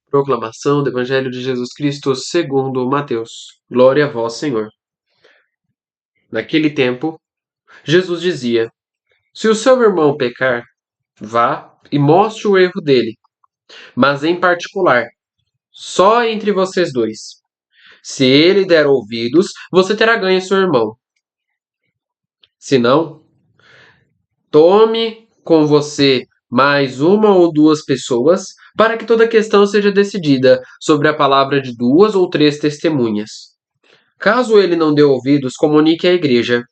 Proclamação do Evangelho de Jesus Cristo segundo Mateus. Glória a vós, Senhor. Naquele tempo, Jesus dizia: Se o seu irmão pecar, vá e mostre o erro dele, mas em particular, só entre vocês dois. Se ele der ouvidos, você terá ganho seu irmão. Se não, tome com você mais uma ou duas pessoas, para que toda questão seja decidida sobre a palavra de duas ou três testemunhas. Caso ele não dê ouvidos, comunique à igreja.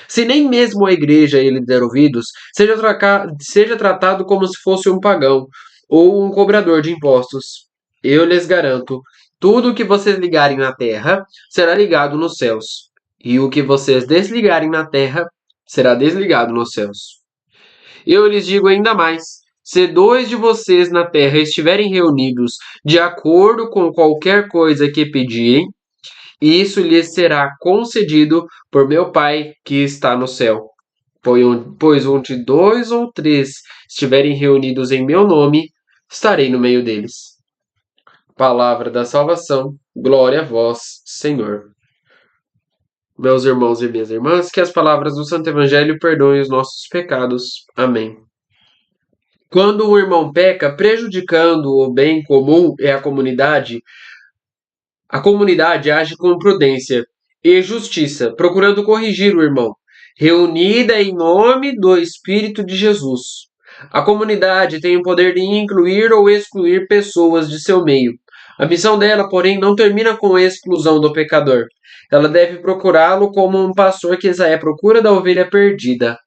Se nem mesmo a igreja ele der ouvidos, seja tratado como se fosse um pagão ou um cobrador de impostos. Eu lhes garanto, tudo o que vocês ligarem na terra será ligado nos céus, e o que vocês desligarem na terra será desligado nos céus. Eu lhes digo ainda mais: se dois de vocês na terra estiverem reunidos de acordo com qualquer coisa que pedirem, isso lhes será concedido por meu Pai que está no céu. Pois onde dois ou três estiverem reunidos em meu nome, estarei no meio deles. Palavra da salvação, glória a vós, Senhor. Meus irmãos e minhas irmãs, que as palavras do Santo Evangelho perdoem os nossos pecados. Amém. Quando um irmão peca, prejudicando o bem comum e a comunidade age com prudência e justiça, procurando corrigir o irmão, reunida em nome do Espírito de Jesus. A comunidade tem o poder de incluir ou excluir pessoas de seu meio. A missão dela, porém, não termina com a exclusão do pecador. Ela deve procurá-lo como um pastor que sai à procura da ovelha perdida.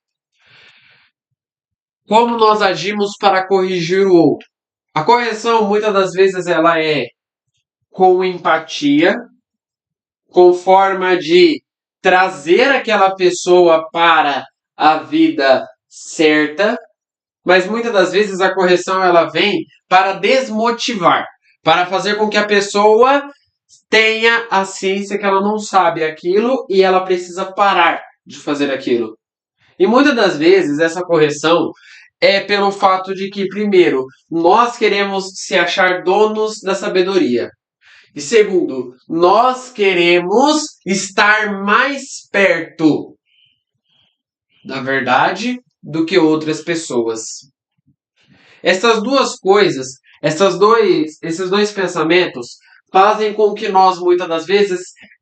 Como nós agimos para corrigir o outro? A correção, muitas das vezes, ela é com empatia, com forma de trazer aquela pessoa para a vida certa, mas muitas das vezes a correção ela vem para desmotivar, para fazer com que a pessoa tenha a ciência que ela não sabe aquilo e ela precisa parar de fazer aquilo. E muitas das vezes essa correção é pelo fato de que, primeiro, nós queremos se achar donos da sabedoria. E segundo, nós queremos estar mais perto da verdade do que outras pessoas. Essas duas coisas, esses dois pensamentos fazem com que nós, muitas das vezes,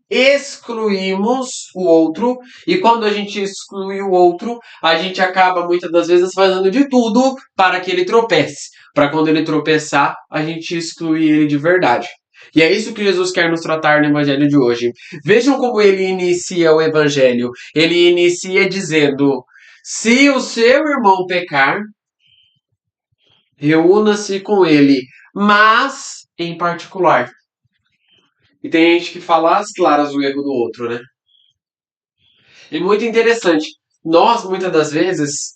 excluímos o outro, e quando a gente exclui o outro, a gente acaba, muitas das vezes, fazendo de tudo para que ele tropece. Para quando ele tropeçar, a gente excluir ele de verdade. E é isso que Jesus quer nos tratar no Evangelho de hoje. Vejam como ele inicia o Evangelho. Ele inicia dizendo: se o seu irmão pecar, reúna-se com ele, mas em particular. E tem gente que fala às claras o erro do outro, né? É muito interessante. Nós, muitas das vezes,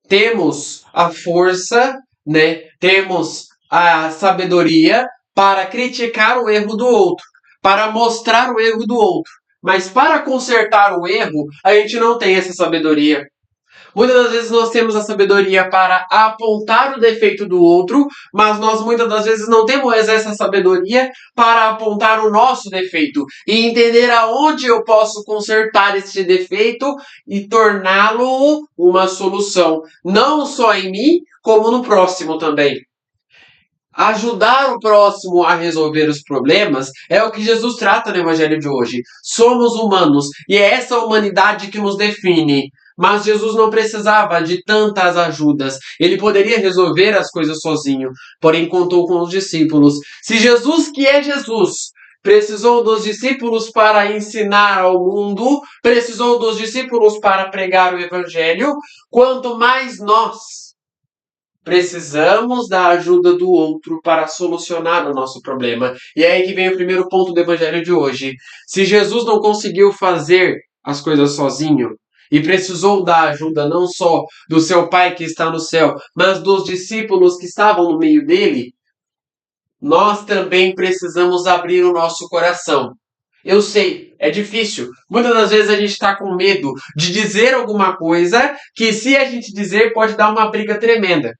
temos a força, né? Temos a sabedoria para criticar o erro do outro, para mostrar o erro do outro. Mas para consertar o erro, a gente não tem essa sabedoria. Muitas das vezes nós temos a sabedoria para apontar o defeito do outro, mas nós muitas das vezes não temos essa sabedoria para apontar o nosso defeito e entender aonde eu posso consertar esse defeito e torná-lo uma solução, não só em mim, como no próximo também. Ajudar o próximo a resolver os problemas é o que Jesus trata no Evangelho de hoje. Somos humanos e é essa humanidade que nos define. Mas Jesus não precisava de tantas ajudas. Ele poderia resolver as coisas sozinho, porém contou com os discípulos. Se Jesus, que é Jesus, precisou dos discípulos para ensinar ao mundo, precisou dos discípulos para pregar o Evangelho, quanto mais nós precisamos da ajuda do outro para solucionar o nosso problema. E é aí que vem o primeiro ponto do Evangelho de hoje. Se Jesus não conseguiu fazer as coisas sozinho, e precisou da ajuda não só do seu Pai que está no céu, mas dos discípulos que estavam no meio dele, nós também precisamos abrir o nosso coração. Eu sei, é difícil. Muitas das vezes a gente está com medo de dizer alguma coisa que, se a gente dizer, pode dar uma briga tremenda.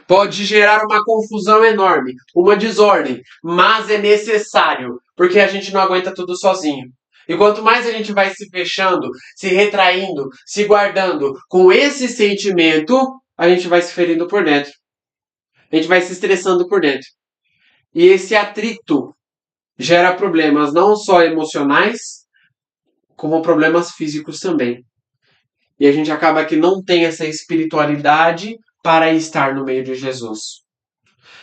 Pode gerar uma confusão enorme, uma desordem, mas é necessário, porque a gente não aguenta tudo sozinho. E quanto mais a gente vai se fechando, se retraindo, se guardando com esse sentimento, a gente vai se ferindo por dentro. A gente vai se estressando por dentro. E esse atrito gera problemas não só emocionais, como problemas físicos também. E a gente acaba que não tem essa espiritualidade para estar no meio de Jesus.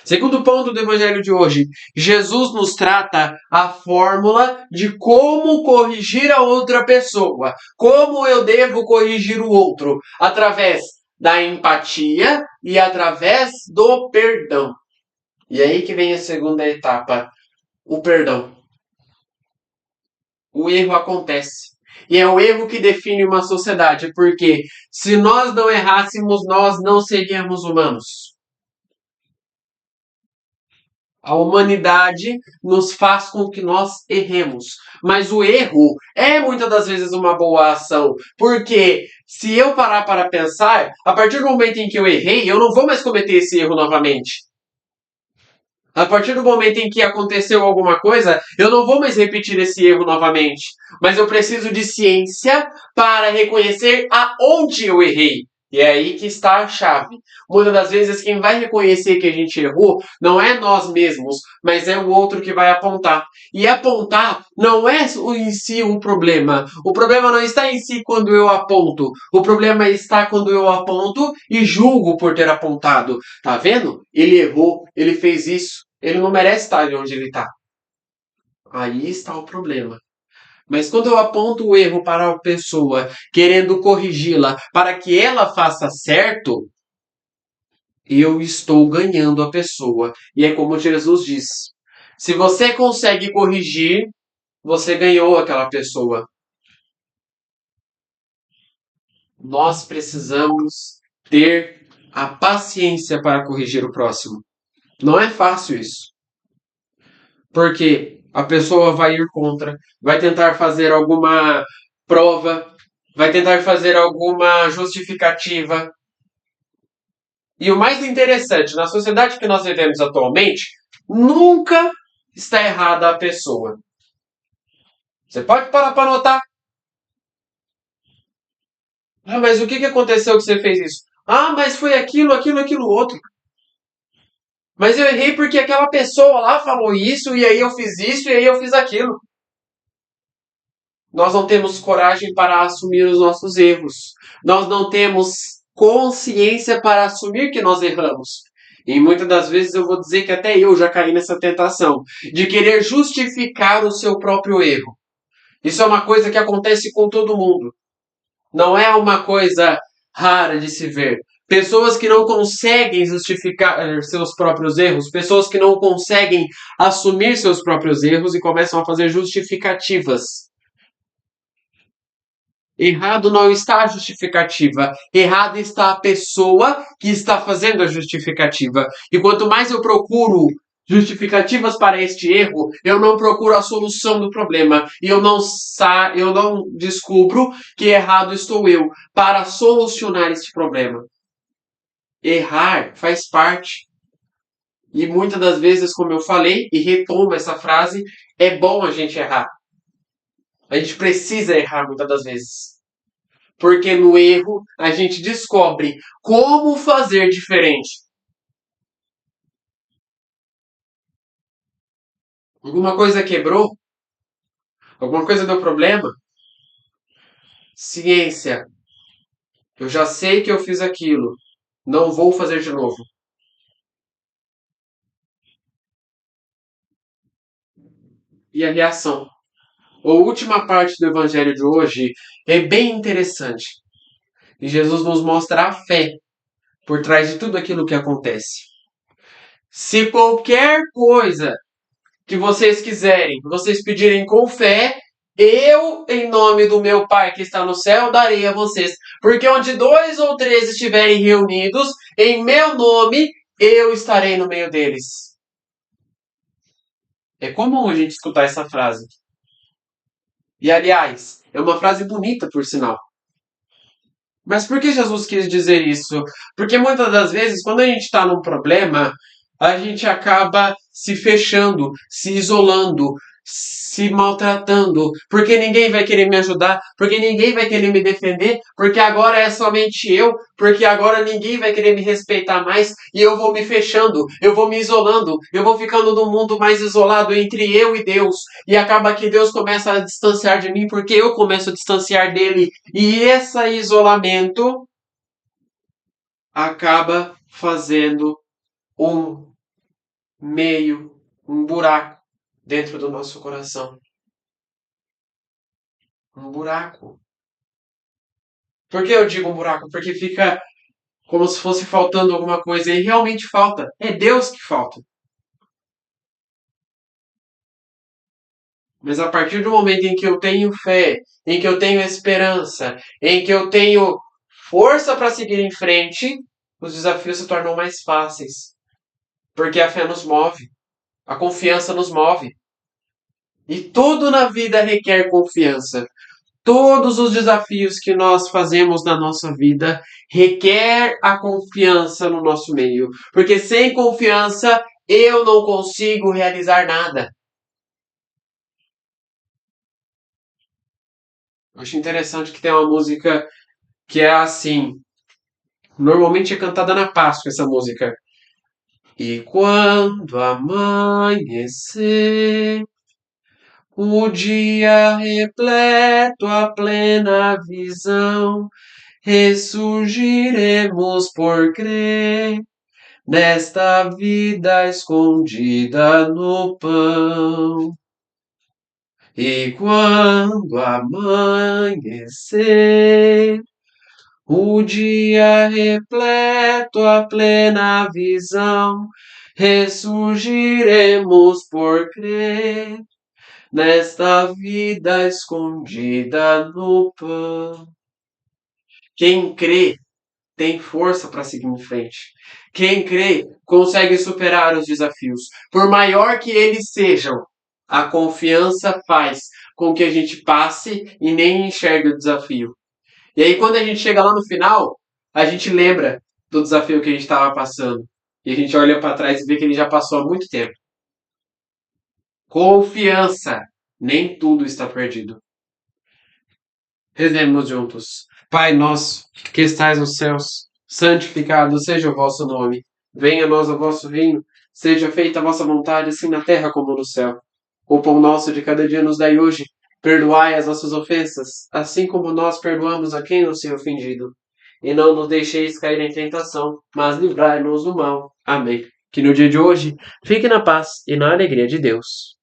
Segundo ponto do evangelho de hoje, Jesus nos trata a fórmula de como corrigir a outra pessoa. Como eu devo corrigir o outro? Através da empatia e através do perdão. E aí que vem a segunda etapa, o perdão. O erro acontece. E é o erro que define uma sociedade, porque se nós não errássemos, nós não seríamos humanos. A humanidade nos faz com que nós erremos. Mas o erro é muitas das vezes uma boa ação. Porque se eu parar para pensar, a partir do momento em que eu errei, eu não vou mais cometer esse erro novamente. A partir do momento em que aconteceu alguma coisa, eu não vou mais repetir esse erro novamente. Mas eu preciso de ciência para reconhecer aonde eu errei. E é aí que está a chave. Muitas das vezes, quem vai reconhecer que a gente errou não é nós mesmos, mas é o outro que vai apontar. E apontar não é em si um problema. O problema não está em si quando eu aponto. O problema está quando eu aponto e julgo por ter apontado. Tá vendo? Ele errou, ele fez isso. Ele não merece estar ali onde ele está. Aí está o problema. Mas quando eu aponto o erro para a pessoa, querendo corrigi-la para que ela faça certo, eu estou ganhando a pessoa. E é como Jesus diz: se você consegue corrigir, você ganhou aquela pessoa. Nós precisamos ter a paciência para corrigir o próximo. Não é fácil isso. Porque a pessoa vai ir contra, vai tentar fazer alguma prova, vai tentar fazer alguma justificativa. E o mais interessante, na sociedade que nós vivemos atualmente, nunca está errada a pessoa. Você pode parar para notar. Ah, mas o que aconteceu que você fez isso? Ah, mas foi aquilo outro. Mas eu errei porque aquela pessoa lá falou isso, e aí eu fiz isso, e aí eu fiz aquilo. Nós não temos coragem para assumir os nossos erros. Nós não temos consciência para assumir que nós erramos. E muitas das vezes eu vou dizer que até eu já caí nessa tentação de querer justificar o seu próprio erro. Isso é uma coisa que acontece com todo mundo. Não é uma coisa rara de se ver. Pessoas que não conseguem justificar seus próprios erros, pessoas que não conseguem assumir seus próprios erros e começam a fazer justificativas. Errado não está a justificativa. Errado está a pessoa que está fazendo a justificativa. E quanto mais eu procuro justificativas para este erro, eu não procuro a solução do problema. E eu não descubro que errado estou eu para solucionar este problema. Errar faz parte. E muitas das vezes, como eu falei, e retomo essa frase, é bom a gente errar. A gente precisa errar muitas das vezes. Porque no erro a gente descobre como fazer diferente. Alguma coisa quebrou? Alguma coisa deu problema? Ciência. Eu já sei que eu fiz aquilo. Não vou fazer de novo. E a reação. A última parte do evangelho de hoje é bem interessante. E Jesus nos mostra a fé por trás de tudo aquilo que acontece. Se qualquer coisa que vocês quiserem, que vocês pedirem com fé, eu, em nome do meu Pai que está no céu, darei a vocês. Porque onde 2 ou 3 estiverem reunidos, em meu nome, eu estarei no meio deles. É comum a gente escutar essa frase. E, aliás, é uma frase bonita, por sinal. Mas por que Jesus quis dizer isso? Porque muitas das vezes, quando a gente está num problema, a gente acaba se fechando, se isolando, se maltratando, porque ninguém vai querer me ajudar, porque ninguém vai querer me defender, porque agora é somente eu, porque agora ninguém vai querer me respeitar mais e eu vou me fechando, eu vou me isolando, eu vou ficando num mundo mais isolado entre eu e Deus. E acaba que Deus começa a distanciar de mim porque eu começo a distanciar dele. E esse isolamento acaba fazendo um um buraco dentro do nosso coração. Um buraco. Por que eu digo um buraco? Porque fica como se fosse faltando alguma coisa e realmente falta. É Deus que falta. Mas a partir do momento em que eu tenho fé, em que eu tenho esperança, em que eu tenho força para seguir em frente, os desafios se tornam mais fáceis. Porque a fé nos move, a confiança nos move. E tudo na vida requer confiança. Todos os desafios que nós fazemos na nossa vida requer a confiança no nosso meio. Porque sem confiança eu não consigo realizar nada. Eu acho interessante que tem uma música que é assim. Normalmente é cantada na Páscoa essa música. E quando amanhecer, o dia repleto a plena visão, ressurgiremos por crer nesta vida escondida no pão. E quando amanhecer, o dia repleto a plena visão, ressurgiremos por crer nesta vida escondida no pão. Quem crê tem força para seguir em frente. Quem crê consegue superar os desafios. Por maior que eles sejam, a confiança faz com que a gente passe e nem enxergue o desafio. E aí, quando a gente chega lá no final, a gente lembra do desafio que a gente estava passando. E a gente olha para trás e vê que ele já passou há muito tempo. Confiança. Nem tudo está perdido. Rezemos juntos. Pai nosso, que estais nos céus, santificado seja o vosso nome. Venha a nós o vosso reino. Seja feita a vossa vontade, assim na terra como no céu. O pão nosso de cada dia nos dai hoje. Perdoai as nossas ofensas, assim como nós perdoamos a quem nos tem ofendido. E não nos deixeis cair em tentação, mas livrai-nos do mal. Amém. Que no dia de hoje fique na paz e na alegria de Deus.